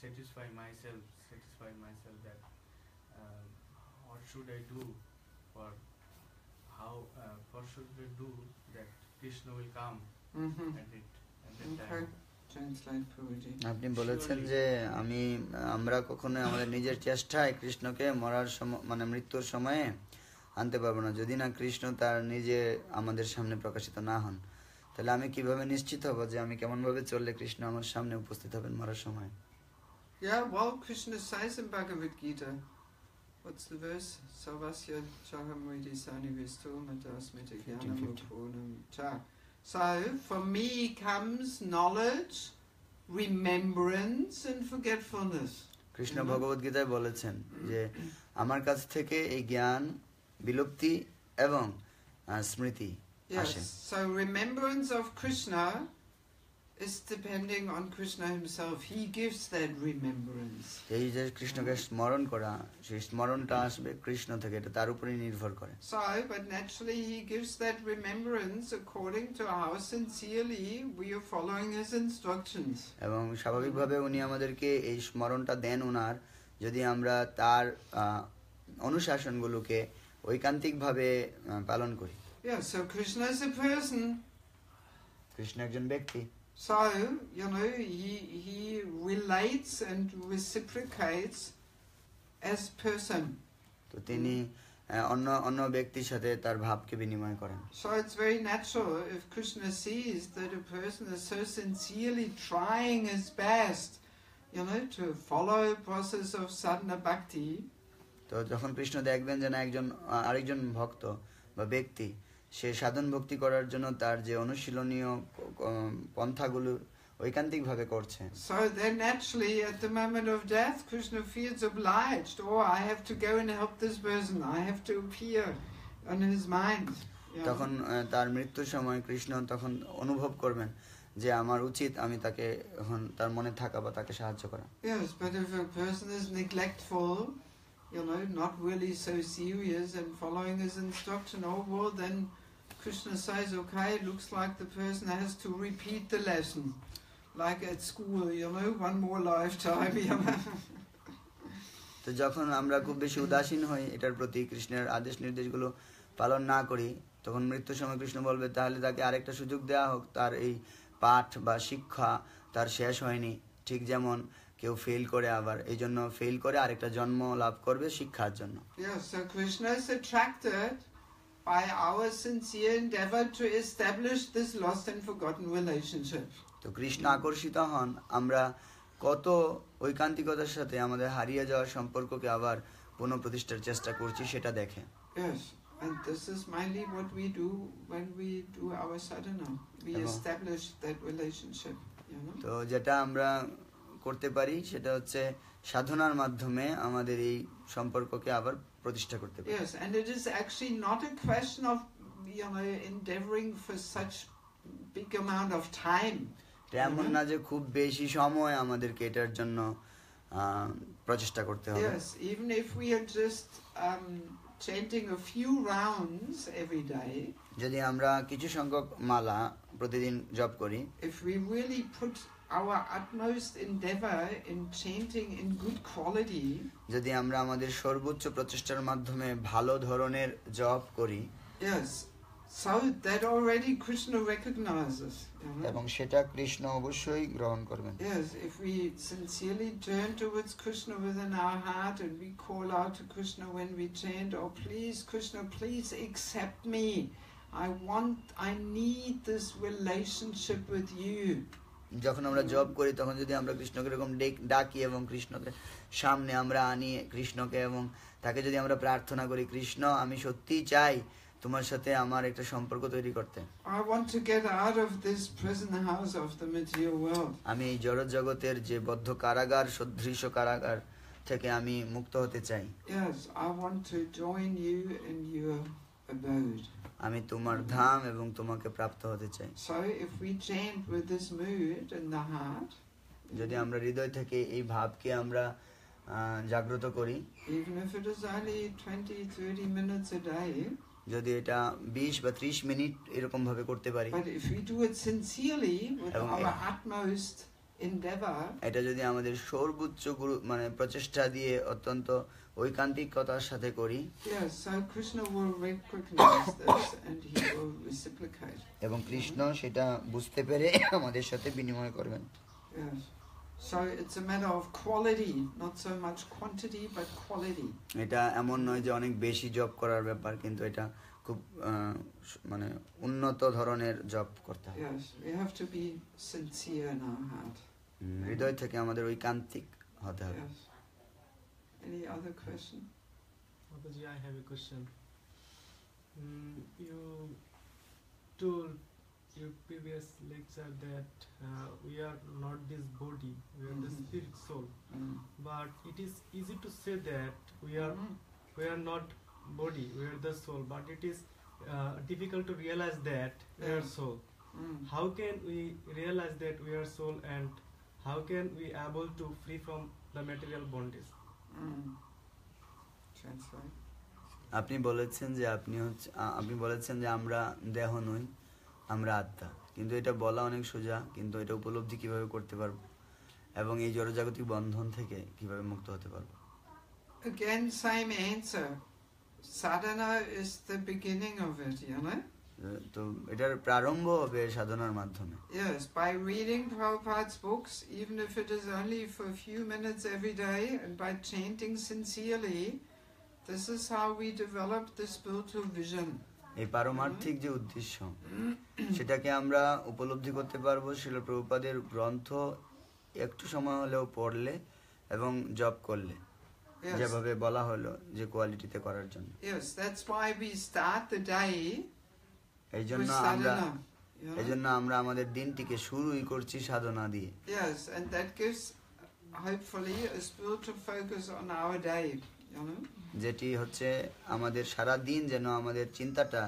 satisfy myself that what should I do for what should I do that Krishna will come at that time. আপনি বলেছেন যে আমরা কখনো আমাদের নিজের চেষ্টায় কৃষ্ণকে মরার সময় মানে মৃত্যুর সময়ে আনতে পারবো না যদি না কৃষ্ণ তার নিজে আমাদের সামনে প্রকাশিত না হন। তাহলে আমি কিভাবে নিশ্চিত হব যে আমি কেমন ভাবে চললে কৃষ্ণ আমার সামনে উপস্থিত হবেন মরার সময়? Yeah, well, Krishna says in Bhagavad Gita, what's the verse? Sarvasya chahamriti sanivistu matasmita jnanamukurnam cha. So, for me comes knowledge, remembrance and forgetfulness. Krishna ভগবত গীতায় বলেছেন যে আমার কাছ থেকে এই জ্ঞান, বিলুপ্তি এবং স্মৃতি আসে। Yes, so remembrance of Krishna is depending on Krishna himself. He gives that remembrance. এই যে কৃষ্ণকে স্মরণ করা, সেই স্মরণটা আসবে কৃষ্ণ থেকে, এটা তার উপরেই নির্ভর করে। So, but naturally he gives that remembrance according to how sincerely we are following his instructions. এবং স্বাভাবিকভাবে উনি আমাদেরকে এই স্মরণটা দেন ওনার যদি আমরা তার অনুশাসনগুলোকে ঐকান্তিকভাবে পালন করি। Yeah, so Krishna is a person. Krishna একজন ব্যক্তি। So, you know, he relates and reciprocates as person. তো তিনি অন্য ব্যক্তির সাথে তার ভাবকে বিনিময় করেন। So it's very natural if Krishna sees that a person is so sincerely trying his best, you know, to follow a process of sadhana bhakti. তো যখন কৃষ্ণ দেখবেন যে না একজন আরেকজন ভক্ত বা ব্যক্তি সে সাধন ভক্তি করার জন্য তার যে অনুশীলনীয় পন্থাগুলো ঐকান্তিকভাবে করছে। So then naturally at the moment of death Krishna feels obliged, oh I have to go and help this person, I have to appear on his mind. তখন তার মৃত্যুর সময় কৃষ্ণ তখন অনুভব করবেন যে আমার উচিত আমি তাকে এখন তার মনে থাকা বা তাকে সাহায্য করা। Yes, but if a person is neglectful, you know, not really so serious and following his instruction, oh well, then Krishna says, okay, it looks like the person has to repeat the lesson, like at school, you know, one more lifetime, you know. তো যখন আমরা খুব বেশি উদাসীন হই এটার প্রতি, কৃষ্ণের আদেশ নির্দেশগুলো পালন না করি, তখন মৃত্যুর সময় কৃষ্ণ বলবে তাহলে তাকে আরেকটা সুযোগ দেওয়া হোক, তার এই পাঠ বা শিক্ষা তার শেষ হয়নি। ঠিক যেমন কেউ ফেল করে আবার এই জন্য ফেল করে আরেকটা জন্ম লাভ করবে শিক্ষার জন্য। Yes, so Krishna is attracted by our sincere endeavor to establish this lost and forgotten relationship. তো কৃষ্ণ আকর্ষিত হন আমরা কত ঐকান্তিকতার সাথে আমাদের হারিয়ে যাওয়া সম্পর্ককে আবার পুনঃপ্রতিষ্ঠার চেষ্টা করছি সেটা দেখে। Yes, and this is mainly what we do when we do our sadhana. We establish that relationship, you know. তো যেটা আমরা করতে পারি সেটা হচ্ছে সাধনার মাধ্যমে আমাদের এই সম্পর্ককে আবার প্রতিষ্ঠা করতে পারি। Yes, and it is actually not a question of, you know, endeavoring for such big amount of time. এমন না যে খুব বেশি সময় আমাদেরকে এটার জন্য প্রচেষ্টা করতে হবে। Yes, even if we are just chanting a few rounds every day. যদি আমরা কিছু সংখ্যক মালা প্রতিদিন জপ করি, if we really put our utmost endeavor in chanting in good quality, যদি আমরা আমাদের সর্বোচ্চ প্রচেষ্টার মাধ্যমে ভালো ধরনের জপ করি, yes, so that already Krishna recognizes. এবং সেটা কৃষ্ণ অবশ্যই গ্রহণ করবেন। Yes, if we sincerely turn towards Krishna within our heart and we call out to Krishna when we chant, oh please Krishna, please accept me. I need this relationship with you. যখন আমরা জপ করি তখন যদি আমরা কৃষ্ণকে এরকম ডাকি এবং কৃষ্ণকে সামনে আমরা আনি কৃষ্ণকে, এবং তাকে যদি আমরা প্রার্থনা করি, কৃষ্ণ আমি সত্যিই চাই তোমার সাথে আমার একটা সম্পর্ক তৈরি করতে, I want to get out of this prison house of the material world. আমি এই জড় জগতের যে বদ্ধ কারাগার সদৃশ কারাগার থেকে আমি মুক্ত হতে চাই। Yes, I want to join you in your abode. আমি তোমার ধাম এবং তোমাকে প্রাপ্ত হতে চাই। So if we chant with this mood in the heart, যদি আমরা হৃদয় থেকে এই ভাবকে আমরা জাগ্রত করি, even if it is only 20-30 minutes a day, যদি এটা 20 বা 30 মিনিট এরকম ভাবে করতে পারি, but if we do it sincerely with our utmost endeavor, এটা যদি আমাদের সর্বোচ্চ মানে প্রচেষ্টা দিয়ে অত্যন্ত ঐকান্তিকতার সাথে করি, yes, so Krishna will recognize this and he will reciprocate. এবং কৃষ্ণ সেটা বুঝতে পেরে আমাদের সাথে বিনিময় করবেন। Yes. So it's a matter of quality, not so much quantity but quality. এটা এমন নয় যে অনেক বেশি জপ করার ব্যাপার, কিন্তু এটা খুব মানে উন্নত ধরনের জপ করতে হবে। Yes, we have to be sincere in our heart. হৃদয় থেকে আমাদের ঐকান্তিক হতে হবে। Yes. Any other question? Babaji, I have a question. You told your previous lecture that we are not this body, we are the spirit soul. But it is easy to say that we are not body, we are the soul. But it is difficult to realize that we are soul. How can we realize that we are soul, and how can we able to free from the material bondage? Translate. আপনি বলেছেন যে আমরা দেহ নই, আমরা আত্মা, কিন্তু এটা বলা অনেক সোজা, কিন্তু এটা উপলব্ধি কিভাবে করতে পারবো এবং এই জড়জাগতিক বন্ধন থেকে কিভাবে মুক্ত হতে পারবো? Again, same answer. Sadhana is the beginning of it, you know? তো এটার প্রারম্ভ হবে সাধনার মাধ্যমে। Yes, by reading Prabhupada's books, even if it is only for a few minutes every day, and by chanting sincerely, this is how we develop the spiritual vision. এই পারমার্থিক যে উদ্দেশ্য সেটাকে আমরা উপলব্ধি করতে পারবো শ্রীল প্রভুপাদের গ্রন্থ একটু সময় হলেও পড়লে এবং জপ করলে, যেভাবে বলা হলো যে কোয়ালিটিতে করার জন্য। Yes, that's why we start the day. এইজন্য আমরা আমাদের দিনটিকে শুরুই করছি সাধনা দিয়ে। Yes, and that gives hopefully a spiritual focus on our day, you know? যেটি হচ্ছে আমাদের সারা দিন যেন আমাদের চিন্তাটা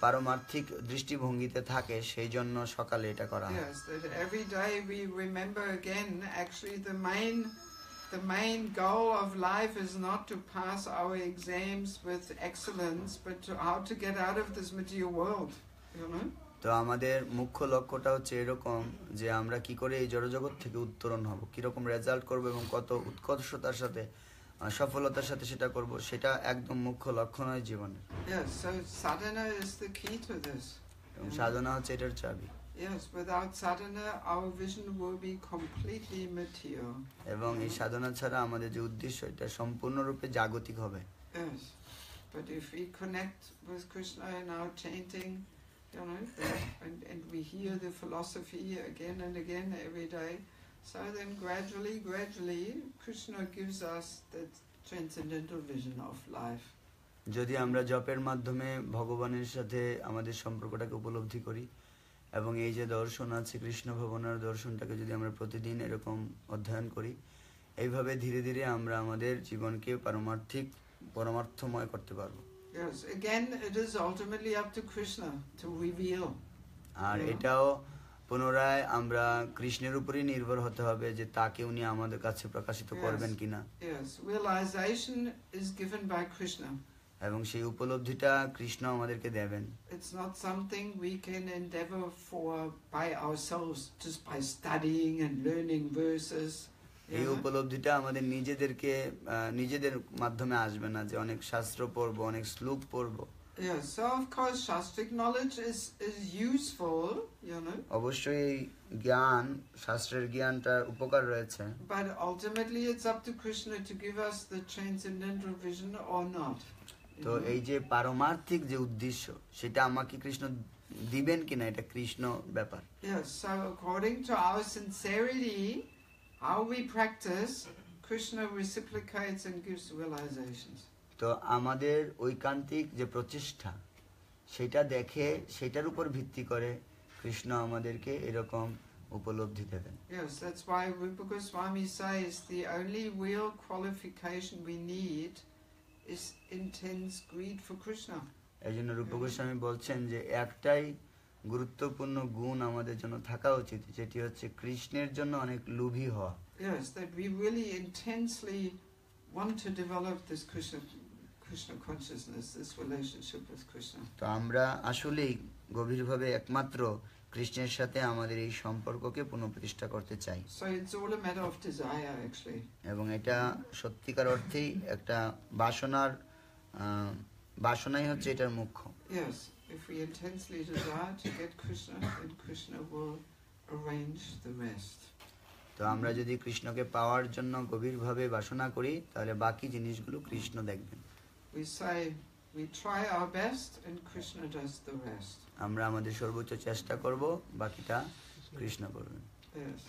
পারমার্থিক দৃষ্টিভঙ্গিতে থাকে, সেই জন্য সকালে এটা করা হয়। Yes, that every day we remember again, actually the main goal of life is not to pass our exams with excellence, but how to get out of this material world, you know? তো আমাদের মুখ্য লক্ষ্যটা হচ্ছে এরকম যে আমরা কি করে এই জড়জগৎ থেকে উত্তরণ হব, কিরকম রেজাল্ট করব এবং কত উৎকর্ষতার সাথে সফলতার সাথে সেটা করব, সেটা একদম মুখ্য লক্ষ্য নয় জীবনের। Yes, so sadhana is the key to this. এবং সাধনা হচ্ছে এটার চাবি। Yes, without sadhana our vision will be completely material. এবং এই সাধনা ছাড়া আমাদের যে উদ্দেশ্য এটা সম্পূর্ণরূপে জাগতিক হবে। Yes, but if we connect with Krishna in our chanting, you know, and we hear the philosophy again and again every day, so then gradually Krishna gives us that transcendental vision of life. যদি আমরা জপের মাধ্যমে ভগবানের সাথে আমাদের সম্পর্কটাকে উপলব্ধি করি এবং এই যে দর্শন আছে কৃষ্ণ ভবনের দর্শনটাকে যদি আমরা প্রতিদিন এরকম অধ্যয়ন করি, এইভাবে ধীরে ধীরে আমরা আমাদের জীবনকে পরমার্থময় করতে পারবো। Yes, again it is ultimately up to Krishna to reveal. আর এটাও পুনরায় আমরা কৃষ্ণের উপরই নির্ভর হতে হবে যে তাকে উনি আমাদের কাছে প্রকাশিত করবেন কিনা। Yes, realization is given by Krishna. এবং সেই উপলব্ধিটা কৃষ্ণ আমাদেরকে দেবেন। It's not something we can endeavor for by ourselves, just by studying and learning verses. এই উপলব্ধিটা আমাদের নিজেদের মাধ্যমে আসবে না, যে অনেক শাস্ত্র পড়বো, অনেক শ্লোক পড়বো। Yeah, so of course shastric knowledge is useful, অবশ্যই এই জ্ঞান, শাস্ত্রের জ্ঞানটা উপকার রয়েছে। But ultimately it's up to Krishna to give us the transcendental vision or not. তো এই যে পারমার্থিক যে উদ্দেশ্য, সেটা আমাকে কৃষ্ণ দিবেন কিনা, এটা কৃষ্ণ ব্যাপার। Yes, so according to our sincerity, how we practice, Krishna reciprocates and gives realizations. তো আমাদের ঐকান্তিক যে প্রচেষ্টা, সেটা দেখে সেটার উপর ভিত্তি করে কৃষ্ণ আমাদেরকে এরকম উপলব্ধি দেবেন। Yes, that's why Rupa Goswami says the only real qualification we need is intense greed for Krishna. এই জন্য রূপ গোস্বামী বলছেন যে একটাই গুরুত্বপূর্ণ গুণ আমাদের জন্য থাকা উচিত, যেটি হচ্ছে কৃষ্ণের জন্য অনেক লোভী হওয়া। Yes, that we really intensely want to develop this Krishna consciousness, this relationship with Krishna. তো আমরা আসলেই গভীরভাবে একমাত্র কৃষ্ণের সাথে আমাদের এই সম্পর্ককে পুনঃপ্রতিষ্ঠা করতে চাই। So it's all a matter of desire actually. এবং এটা সত্যিকার অর্থেই একটা বাসনাই হচ্ছে এটার মুখ্য। Yes, if we intensely desire to get Krishna, then Krishna will arrange the rest. তো আমরা যদি কৃষ্ণকে পাওয়ার জন্য গভীরভাবে বাসনা করি, তাহলে বাকি জিনিসগুলো কৃষ্ণ দেখবেন। We say we try our best and Krishna does the rest. আমরা আমাদের সর্বোচ্চ চেষ্টা করব, বাকিটা কৃষ্ণ করবেন। Yes,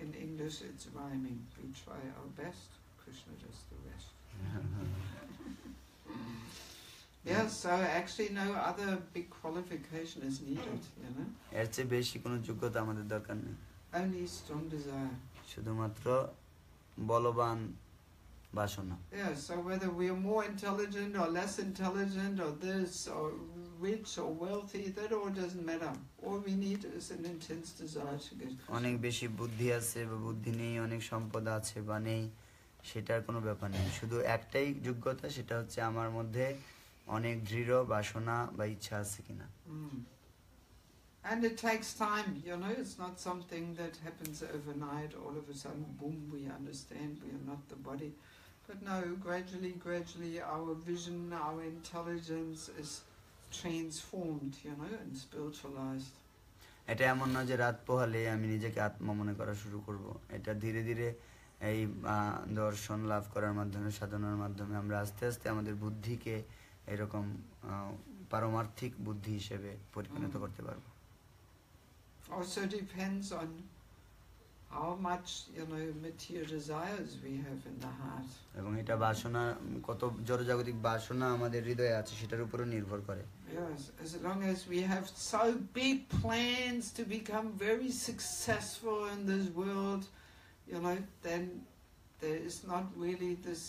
in English it's rhyming. We try our best, Krishna does the rest. Yes, so actually no other big qualification is needed, এর চেয়ে বেশি কোনো যোগ্যতা আমাদের দরকার নেই। Only strong desire. শুধুমাত্র বলবান বাসনা। Yeah, so whether we are more intelligent or less intelligent or this or rich or wealthy, that all doesn't matter. All we need is an intense desire to get Krishna. অনেক বেশি বুদ্ধি আছে বা বুদ্ধি নেই, অনেক সম্পদ আছে বা নেই, সেটার কোনো ব্যাপার নেই। শুধু একটাই যোগ্যতা, সেটা হচ্ছে আমার মধ্যে অনেক দৃঢ় বাসনা বা ইচ্ছা আছে কিনা। And it takes time, it's not something that happens overnight, all of a sudden, boom, we understand we are not the body. But no, gradually our vision, our intelligence is transformed, and spiritualized. এটা এমন না যে রাত পোহালে আমি নিজেকে আত্মা মনে করা শুরু করব। এটা ধীরে ধীরে এই দর্শন লাভ করার মাধ্যমে, সাধনার মাধ্যমে আমরা আস্তে আস্তে আমাদের বুদ্ধিকে এরকম পারমার্থিক বুদ্ধি হিসেবে পরিণত করতে পারবো। Also depends on how much material desires we have in the heart. এবং এটা বাসনা, কত জড়জাগতিক বাসনা আমাদের হৃদয়ে আছে সেটার উপরও নির্ভর করে। Yes, as long as we have so big plans to become very successful in this world, then there is not really this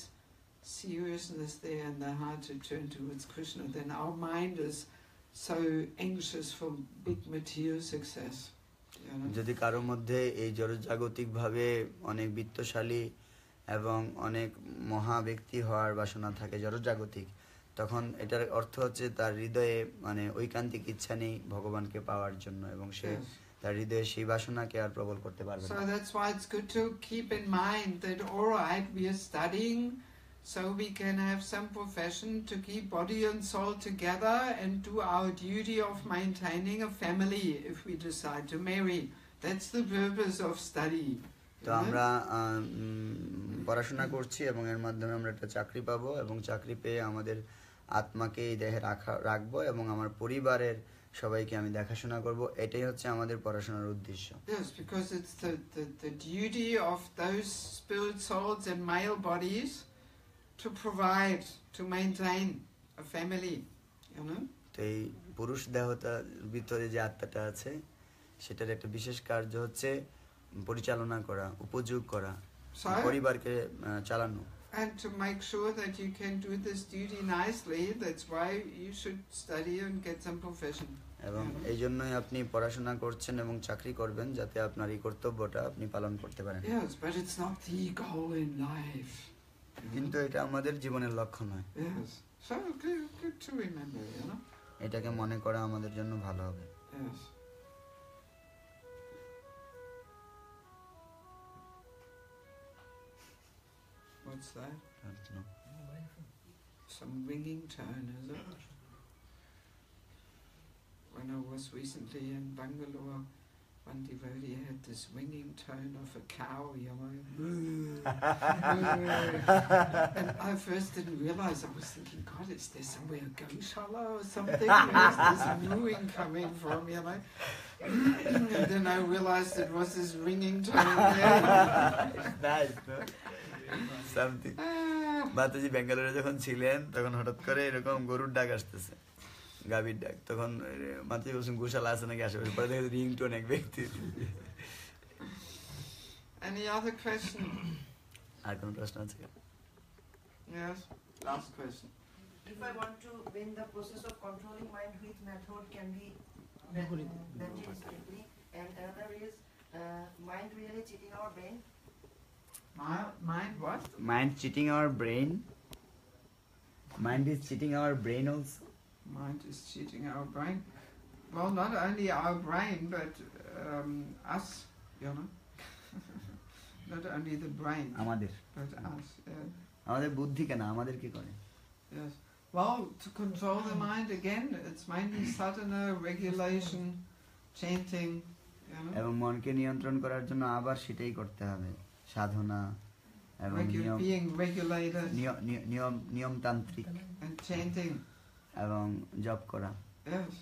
seriousness there in the heart to turn towards Krishna. Then our mind is so anxious for big material success. যদি কারোর মধ্যে এই জড়জাগতিক ভাবে অনেক বিত্তশালী এবং অনেক মহা ব্যক্তি হওয়ার বাসনা থাকে জড়জাগতিক, তখন এটার অর্থ হচ্ছে তার হৃদয়ে ঐকান্তিক ইচ্ছা নেই ভগবানকে পাওয়ার জন্য, এবং সে তার হৃদয়ে সেই বাসনাকে আর প্রবল করতে পারবে না। So that's why it's good to keep in mind that all right, we are studying so we can have some profession to keep body and soul together and do our duty of maintaining a family if we decide to marry. That's the purpose of study. তো আমরা পড়াশোনা করছি এবং এর মাধ্যমে আমরা একটা চাকরি পাবো, এবং চাকরি পেয়ে আমাদের আত্মাকে এই দেহে রাখবো এবং আমার পরিবারের সবাইকে আমি দেখাশোনা করব, এটাই হচ্ছে আমাদের পড়াশোনার উদ্দেশ্য। Yes, because it's the duty of those spirit souls and male bodies to provide, to maintain a family, তো এই পুরুষ দেহতার ভিতরে যে আত্মাটা আছে, সেটার একটা বিশেষ কার্য হচ্ছে পরিচালনা করা, উপযোগ করা, পরিবারকে চালানো। And to make sure that you can do this duty nicely, that's why you should study and get some profession. এবং এই জন্যই আপনি পড়াশোনা করছেন এবং চাকরি করবেন, যাতে আপনার এই কর্তব্যটা আপনি পালন করতে পারেন। Yes, but it's not the goal in life. কিন্তু এটা আমাদের জীবনের লক্ষ্য নয়। Yes, So good to remember, you know. এটাকে মনে করা আমাদের জন্য ভালো হবে। Yes. What's that? I don't know. Some ringing tone, is it? When I was recently in Bangalore, one devotee had this ringing tone of a cow, you know. And I first didn't realize, I was thinking, God, is there somewhere a Goshala or something? Where's this mooing coming from, you know? And then I realized it was this ringing tone there. Nice, no? Something. মাতাজি বেঙ্গালুরু যখন ছিলেন তখন হঠাৎ করে এরকম গরুর ডাক আসতেছে, গাভীর ডাক। তখন মাতাজি বলছেন গোশালা আছে নাকি আশেপাশে, পরে দেখে রিংটোন এক ব্যক্তির। Any other question? আর কোন প্রশ্ন আছে? Yes, last question. If I want to, when the process of controlling mind with method can be done instantly, and another is mind really cheating our brain. Mind what? Mind cheating our brain. Mind is cheating our brain also. Mind is cheating our brain. Well, not only our brain, but us, you know. Not only the brain, আমাদের but us. Yeah. আমাদের বুদ্ধি কেন আমাদের কি করে? Yes. Well, to control the mind again, it's mainly sadhana, regulation, chanting, you know. এবং মনকে নিয়ন্ত্রণ করার জন্য আবার সেটাই করতে হবে, সাধনা এবং Being regulated নিয়মতান্ত্রিক and chanting. এবং জপ করা। Yes.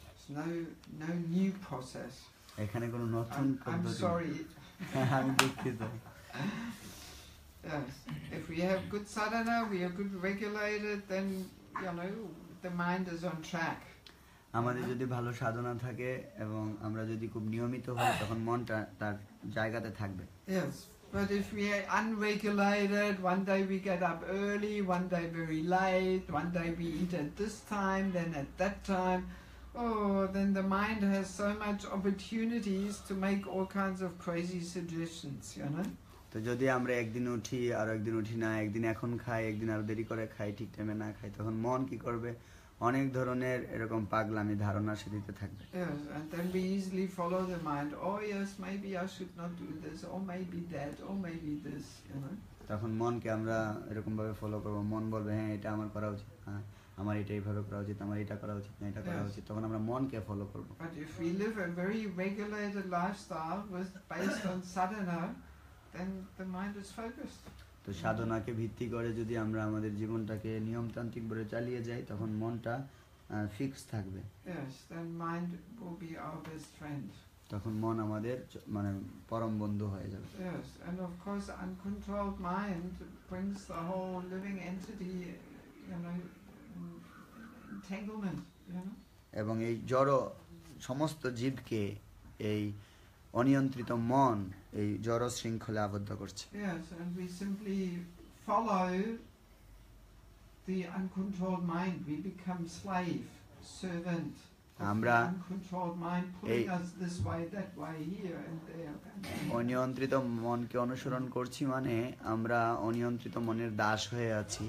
It's no new process. এখানে কোনো নতুন I'm পদ্ধতি sorry. আমি দুঃখিত। Yes. If we have good sadhana, we are good regulated, then, you know, the mind is on track. আমাদের যদি ভালো সাধনা থাকে এবং আমরা যদি খুব নিয়মিত হই তখন মনটা তার জায়গাতে থাকবে। Yes. But if we are unregulated, one day we get up early, one day very late, one day we eat at this time, then at that time, then the mind has so much opportunities to make all kinds of crazy suggestions, you know. তো যদি আমরা একদিন উঠি আর একদিন উঠি না, একদিন এখন খাই একদিন আর দেরি করে খাই, ঠিক টাইমে না খাই, তখন মন কি করবে, অনেক ধরনের এরকম পাগলামি ধারণা সে দিতে থাকবে। Yes, and then we easily follow the mind. Oh yes, maybe I should not do this, or maybe that, or maybe this, you know. তখন মনকে আমরা এরকম ভাবে ফলো করব, মন বলবে হ্যাঁ এটা আমার করা উচিত, হ্যাঁ আমার এটা এইভাবে করা উচিত, আমার এটা করা উচিত না, এটা করা উচিত, তখন আমরা মনকে ফলো করব। But if we live a very regulated lifestyle based on sadhana, then the mind is focused. তো সাধনাকে ভিত্তি করে যদি আমরা আমাদের জীবনটাকে নিয়মতান্ত্রিক ভাবে চালিয়ে যাই তখন মনটা ফিক্স থাকবে। Yes, then mind will be our best friend. তখন মন আমাদের মানে পরম বন্ধু হয়ে যাবে। Yes, and of course uncontrolled mind brings the whole living entity, you know, entanglement, you know. এবং এই জড় সমস্ত জীবকে এই অনিয়ন্ত্রিত মন এই জড় শৃঙ্খলে আবদ্ধ করছে। Yes, and we simply follow the uncontrolled mind. We become slave, servant of the uncontrolled mind, pulling us this way, that way, here and there. অনিয়ন্ত্রিত মনকে অনুসরণ করছি মানে আমরা অনিয়ন্ত্রিত মনের দাস হয়ে আছি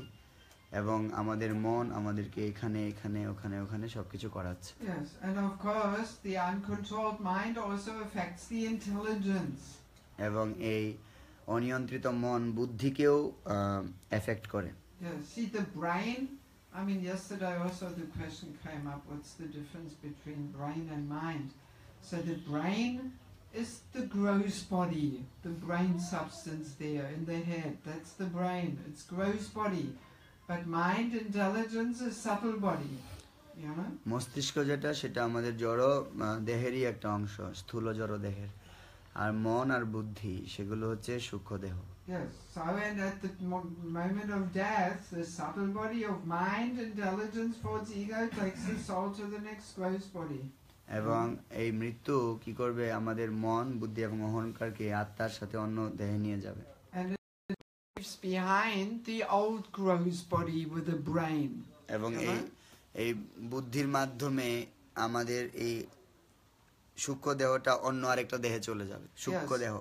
এবং আমাদের মন আমাদেরকে এখানে এখানে ওখানে ওখানে সবকিছু করাচ্ছে। Yes, and of course the uncontrolled mind also affects the intelligence. এবং এই অনিয়ন্ত্রিত মন বুদ্ধিকেও এফেক্ট করে। Yes, see the brain, I mean yesterday also the question came up, what's the difference between brain and mind? So the brain is the gross body, the brain substance there in the head, that's the brain, it's gross body. But mind, intelligence is subtle body, you know? মস্তিষ্ক যেটা সেটা আমাদের জড় দেহেরই একটা অংশ, স্থূল জড় দেহের, আর মন আর বুদ্ধি সেগুলো হচ্ছে সূক্ষ্ম দেহ। Yes, so and at the moment of death, the subtle body of mind, intelligence, thoughts, ego takes the soul to the next gross body. এবং এই মৃত্যু কি করবে, আমাদের মন বুদ্ধি এবং অহংকারকে আত্মার সাথে অন্য দেহে নিয়ে যাবে। Behind the old gross body with the brain. এবং এই বুদ্ধির মাধ্যমে আমাদের এই সূক্ষ্ম দেহটা অন্য আরেকটা দেহে চলে যাবে, সূক্ষ্ম দেহ,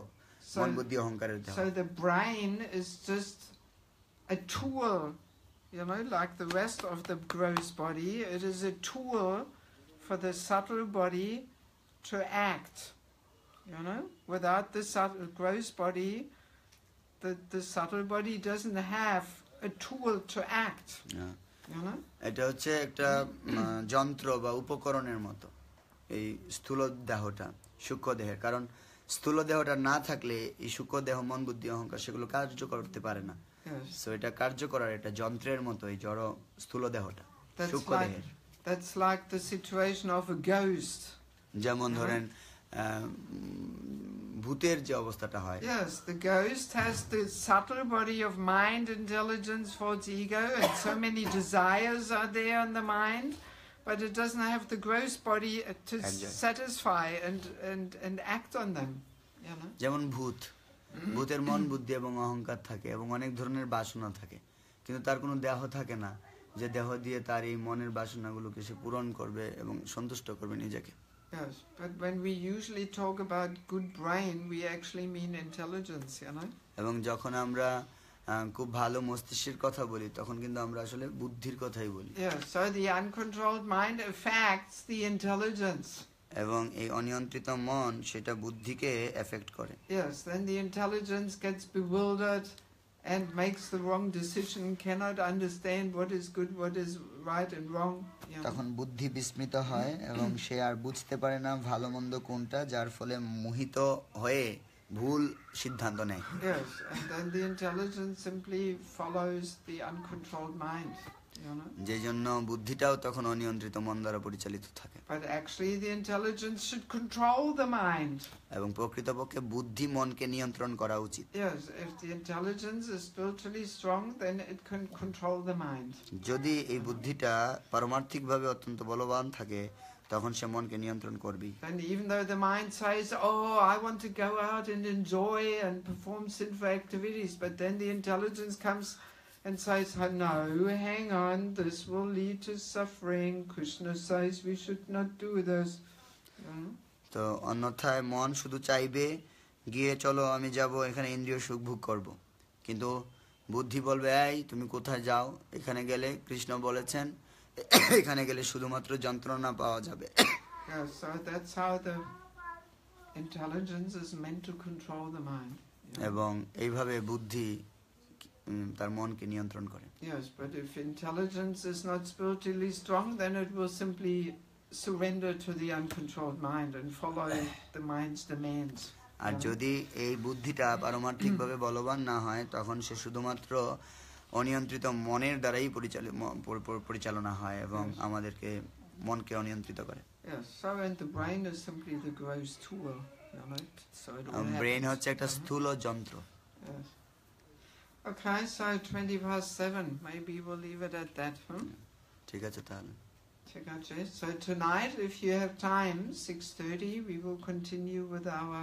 মন বুদ্ধি অহংকারের দেহ। So the brain is just a tool You know, like the rest of the gross body, it is a tool for the subtle body to act. You know, without the subtle gross body, the subtle body doesn't have a tool to act. Yeah. You know? এটা হচ্ছে একটা যন্ত্র বা উপকরণের মতো এই স্থূল দেহটা সূক্ষ্ম দেহের, কারণ স্থূল দেহটা না থাকলে এই সূক্ষ্ম দেহ মন বুদ্ধি অহংকার সেগুলো কার্য করতে পারে না। সো এটা কার্য করার একটা যন্ত্রের মতো এই জড় স্থূল দেহটা সূক্ষ্ম দেহের। That's like the situation of a ghost. যেমন ধরেন ভূতের যে অবস্থাটা হয়। Yes, the ghost has the subtle body of mind, intelligence, false ego, and so many desires are there in the mind, but it doesn't have the gross body to satisfy and act on them. You know? যেমন ভূতের মন বুদ্ধি এবং অহংকার থাকে এবং অনেক ধরনের বাসনা থাকে, কিন্তু তার কোনো দেহ থাকে না যে দেহ দিয়ে তার এই মনের বাসনাগুলোকে সে পূরণ করবে এবং সন্তুষ্ট করবে নিজেকে। Yes, but when we usually talk about good brain, we actually mean intelligence, you know? এবং যখন আমরা খুব ভালো মস্তিষ্কের কথা বলি তখন কিন্তু আমরা আসলে বুদ্ধির কথাই বলি। Yeah, so the uncontrolled mind affects the intelligence. এবং এই অনিয়ন্ত্রিত মন সেটা বুদ্ধিকে এফেক্ট করে। Yes, then the intelligence gets bewildered and makes the wrong decision, cannot understand what is good, what is right and wrong. তখন বুদ্ধি বিস্মিত হয় এবং সে আর বুঝতে পারে না ভালো মন্দ কোনটা, যার ফলে মোহিত হয়ে ভুল সিদ্ধান্ত নেয়। Yes, and then the intelligence simply follows the uncontrolled mind. যে জন্য বুদ্ধিটাও তখন অনিয়ন্ত্রিত মন দ্বারা পরিচালিত থাকে। But actually the intelligence should control the mind. এবং প্রকৃতপক্ষে বুদ্ধি মনকে নিয়ন্ত্রণ করা উচিত। Yes, if the intelligence is spiritually strong, then it can control the mind. যদি এই বুদ্ধিটা পারমার্থিকভাবে অত্যন্ত বলবান থাকে তখন সে মনকে নিয়ন্ত্রণ করবে। And even though the mind says, "Oh, I want to go out and enjoy and perform sinful activities," but then the intelligence comes and says, "Oh, no, hang on, this will lead to suffering. Krishna says we should not do this." তো অন্যথায় মন শুধু চাইবে গিয়ে চলো আমি যাব এখানে ইন্দ্রিয় সুখ ভোগ করব, কিন্তু বুদ্ধি বলবে এই তুমি কোথায় যাও, এখানে গেলে কৃষ্ণ বলেছেন এখানে গেলে শুধুমাত্র যন্ত্রণা পাওয়া যাবে। Yeah, so that's how the intelligence is meant to control the mind. এবং এইভাবে বুদ্ধি তার মনকে নিয়ন্ত্রণ করে। Yes, but if intelligence is not spiritually strong, then it will simply surrender to the uncontrolled mind and follow the mind's demands. আর যদি এই বুদ্ধিটা পারমার্থিকভাবে বলবান না হয় তখন সে শুধুমাত্র অনিয়ন্ত্রিত মনের দ্বারাই পরিচালনা হয় এবং আমাদেরকে মনকে অনিয়ন্ত্রিত করে। Yes, so and the brain is simply the gross tool, right? So it all brain হচ্ছে একটা স্থূল যন্ত্র। Yes. Okay, so 7:20. Maybe we'll leave it at that. ঠিক আছে তাহলে। ঠিক আছে. So tonight, if you have time, 6:30, we will continue with our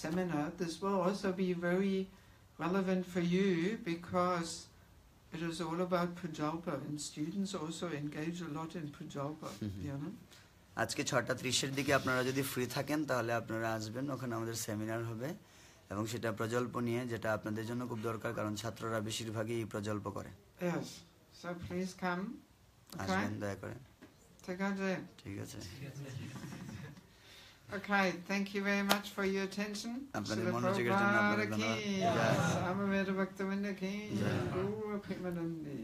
seminar. This will also be very relevant for you because it is all about Prajalpa, and students also engage a lot in Prajalpa. You know? আজকে 6:30 দিকে আপনারা যদি free থাকেন তাহলে আপনারা আসবেন, ওখানে আমাদের সেমিনার হবে এবং সেটা প্রজল্প নিয়ে, যেটা আপনাদের জন্য খুব দরকার কারণ ছাত্ররা বেশিরভাগই প্রজল্প করে। Yes, so please come. আসবেন দয়া করে। ঠিক আছে। ঠিক আছে। Okay, thank you very much for your attention. আপনাদের মনোযোগের জন্য আপনাদের ধন্যবাদ। Samaveda Bhaktivinoda ki, Guru Premanandi.